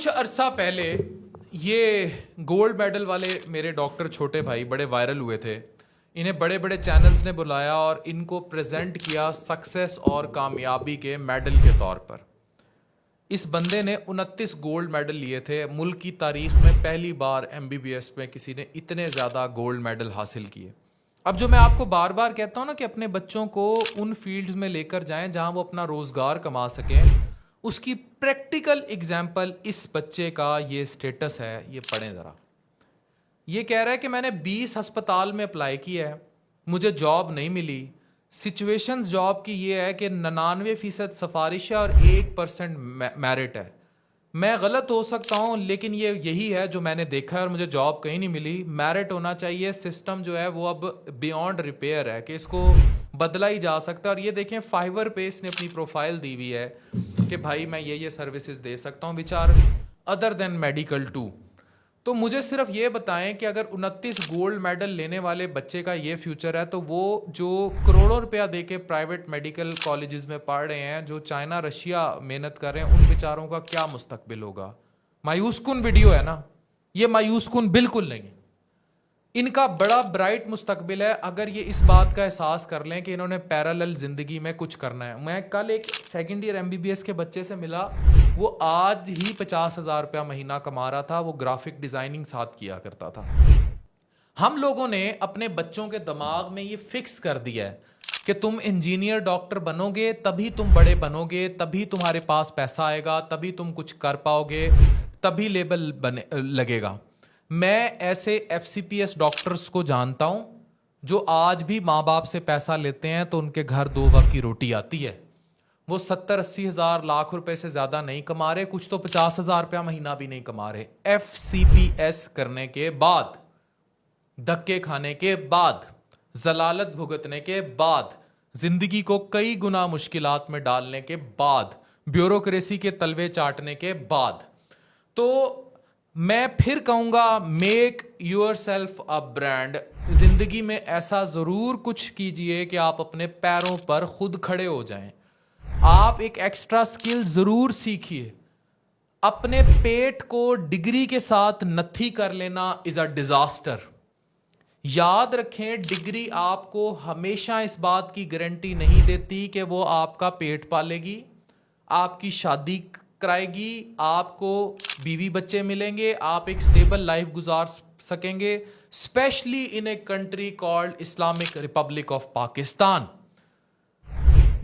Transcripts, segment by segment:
कुछ अरसा पहले ये गोल्ड मेडल वाले मेरे डॉक्टर छोटे भाई बड़े वायरल हुए थे। इन्हें बड़े बड़े चैनल्स ने बुलाया और इनको प्रेजेंट किया सक्सेस और कामयाबी के मेडल के तौर पर। इस बंदे ने 29 गोल्ड मेडल लिए थे। मुल्क की तारीख में पहली बार एमबीबीएस में किसी ने इतने ज़्यादा गोल्ड मेडल हासिल किए। अब जो मैं आपको बार बार कहता हूँ ना कि अपने बच्चों को उन फील्ड्स में लेकर जाएं जहां वो अपना रोज़गार कमा सकें, उसकी प्रैक्टिकल एग्जाम्पल इस बच्चे का ये स्टेटस है। ये पढ़ें ज़रा। ये कह रहा है कि मैंने 20 अस्पताल में अप्लाई किया है, मुझे जॉब नहीं मिली। सिचुएशंस जॉब की ये है कि 99% सिफारिश है और 1% मेरिट है। मैं गलत हो सकता हूँ, लेकिन ये यही है जो मैंने देखा है और मुझे जॉब कहीं नहीं मिली। मेरिट होना चाहिए। सिस्टम जो है वो अब बियॉन्ड रिपेयर है कि इसको बदला ही जा सकता है। और ये देखें, फाइवर पे इसने अपनी प्रोफाइल दी हुई है कि भाई मैं ये सर्विसेज दे सकता हूँ, विचार अदर देन मेडिकल टू। तो मुझे सिर्फ ये बताएं कि अगर 29 गोल्ड मेडल लेने वाले बच्चे का ये फ्यूचर है, तो वो जो करोड़ों रुपया दे के प्राइवेट मेडिकल कॉलेजेस में पढ़ रहे हैं, जो चाइना रशिया मेहनत कर रहे हैं, उन बेचारों का क्या मुस्तकबिल होगा। मायूसकुन वीडियो है ना ये, मायूसकुन बिल्कुल नहीं। इनका बड़ा ब्राइट मुस्तकबिल है अगर ये इस बात का एहसास कर लें कि इन्होंने पैरेलल जिंदगी में कुछ करना है। मैं कल एक सेकेंड ईयर एमबीबीएस के बच्चे से मिला, वो आज ही 50,000 रुपया महीना कमा रहा था। वो ग्राफिक डिजाइनिंग साथ किया करता था। हम लोगों ने अपने बच्चों के दिमाग में ये फिक्स कर दिया है कि तुम इंजीनियर डॉक्टर बनोगे तभी तुम बड़े बनोगे, तभी तुम्हारे पास पैसा आएगा, तभी तुम कुछ कर पाओगे, तभी लेबल बने लगेगा। मैं ऐसे एफसीपीएस डॉक्टर्स को जानता हूं जो आज भी माँ बाप से पैसा लेते हैं तो उनके घर 2 वक्त की रोटी आती है। वो 70-80 हज़ार लाख रुपए से ज्यादा नहीं कमा रहे, कुछ तो 50,000 रुपया महीना भी नहीं कमा रहे। एफसीपीएस करने के बाद, धक्के खाने के बाद, जलालत भुगतने के बाद, जिंदगी को कई गुना मुश्किलात में डालने के बाद, ब्यूरोक्रेसी के तलवे चाटने के बाद, तो मैं फिर कहूंगा, make your self a brand. जिंदगी में ऐसा जरूर कुछ कीजिए कि आप अपने पैरों पर खुद खड़े हो जाएं। आप एक एक्स्ट्रा स्किल जरूर सीखिए। अपने पेट को डिग्री के साथ नथी कर लेना इज अ डिजास्टर। याद रखें, डिग्री आपको हमेशा इस बात की गारंटी नहीं देती कि वो आपका पेट पालेगी, आपकी शादी कराएगी, आपको बीवी बच्चे मिलेंगे, आप एक स्टेबल लाइफ गुजार सकेंगे, specially in a country called Islamic Republic of Pakistan.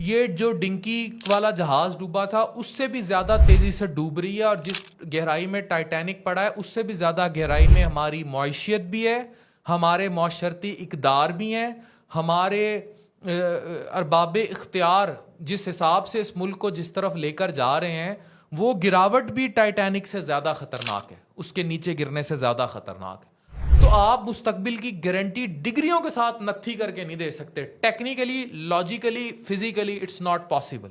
ये जो डिंकी वाला जहाज डूबा था उससे भी ज्यादा तेजी से डूब रही है, और जिस गहराई में टाइटैनिक पड़ा है उससे भी ज्यादा गहराई में हमारी मौशियत भी है, हमारे मौशरती इकदार भी हैं, हमारे अरबाबे इख्तियार जिस हिसाब से इस मुल्क को जिस तरफ लेकर जा रहे हैं, वो गिरावट भी टाइटैनिक से ज्यादा खतरनाक है, उसके नीचे गिरने से ज्यादा खतरनाक है। तो आप मुस्तकबिल की गारंटी डिग्रियों के साथ नथी करके नहीं दे सकते। Technically, logically, physically it's not possible.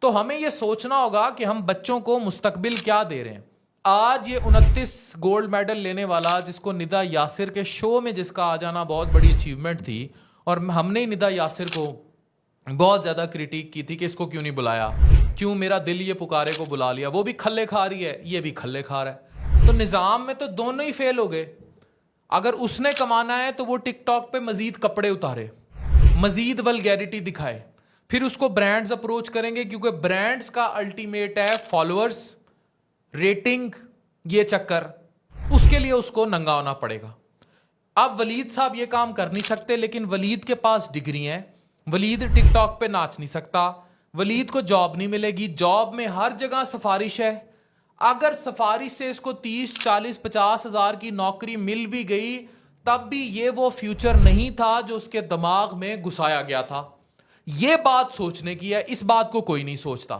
तो हमें यह सोचना होगा कि हम बच्चों को मुस्तकबिल क्या दे रहे हैं। आज ये 29 गोल्ड मेडल लेने वाला, जिसको निदा यासिर के शो में जिसका आ जाना बहुत बड़ी अचीवमेंट थी, और हमने निदा यासिर को बहुत ज्यादा क्रिटिक की थी कि इसको क्यों नहीं बुलाया, क्यों मेरा दिल ये पुकारे को बुला लिया। वो भी खल्ले खा रही है, ये भी खल्ले खा रहा है। तो निजाम में तो दोनों ही फेल हो गए। अगर उसने कमाना है तो वो टिकटॉक पे मजीद कपड़े उतारे, मजीद वल्गैरिटी दिखाए, फिर उसको ब्रांड्स अप्रोच करेंगे, क्योंकि ब्रांड्स का अल्टीमेट है फॉलोअर्स, रेटिंग, ये चक्कर। उसके लिए उसको नंगा होना पड़ेगा। अब वलीद साहब ये काम कर नहीं सकते, लेकिन वलीद के पास डिग्री है, वलीद टिकटॉक पे नाच नहीं सकता, वलीद को जॉब नहीं मिलेगी। जॉब में हर जगह सिफारिश है। अगर सिफारिश से इसको 30, 40, 50 हज़ार की नौकरी मिल भी गई, तब भी ये वो फ्यूचर नहीं था जो उसके दिमाग में घुसाया गया था। ये बात सोचने की है, इस बात को कोई नहीं सोचता।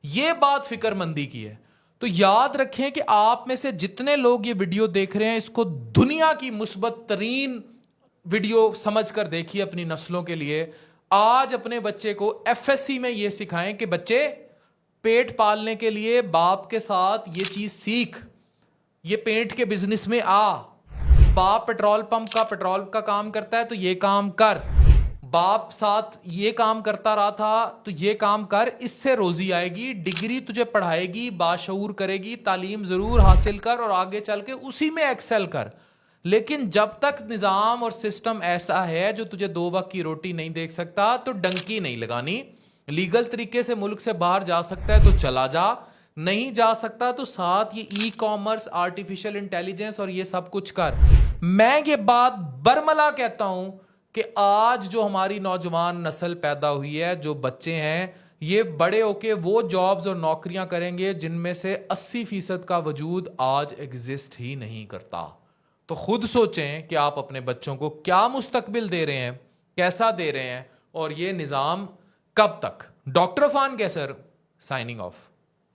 ये बात फिक्रमंदी की है। तो याद रखें कि आप में से जितने लोग ये वीडियो देख रहे हैं, इसको दुनिया की मुस्बत तरीन वीडियो समझकर देखिए अपनी नस्लों के लिए। आज अपने बच्चे को एफएससी में यह सिखाएं कि बच्चे, पेट पालने के लिए बाप के साथ ये चीज सीख, ये पेट के बिजनेस में आ। बाप पेट्रोल पंप का पेट्रोल का काम करता है तो ये काम कर। बाप साथ ये काम करता रहा था तो ये काम कर, इससे रोजी आएगी, डिग्री तुझे पढ़ाएगी, बाशऊर करेगी, तालीम जरूर हासिल कर और आगे चल के उसी में एक्सेल कर। लेकिन जब तक निज़ाम और सिस्टम ऐसा है जो तुझे 2 वक्त की रोटी नहीं देख सकता तो डंकी नहीं लगानी। लीगल तरीके से मुल्क से बाहर जा सकता है तो चला जा, नहीं जा सकता तो साथ ये ई कॉमर्स, आर्टिफिशियल इंटेलिजेंस और ये सब कुछ कर। मैं ये बात बरमला कहता हूं कि आज जो हमारी नौजवान नस्ल पैदा हुई है, जो बच्चे हैं, ये बड़े होके वो जॉब्स और नौकरियां करेंगे जिनमें से 80% का वजूद आज एग्जिस्ट ही नहीं करता। तो खुद सोचें कि आप अपने बच्चों को क्या मुस्तकबिल दे रहे हैं, कैसा दे रहे हैं, और ये निज़ाम कब तक। डॉक्टर अफान कैसर, साइनिंग ऑफ।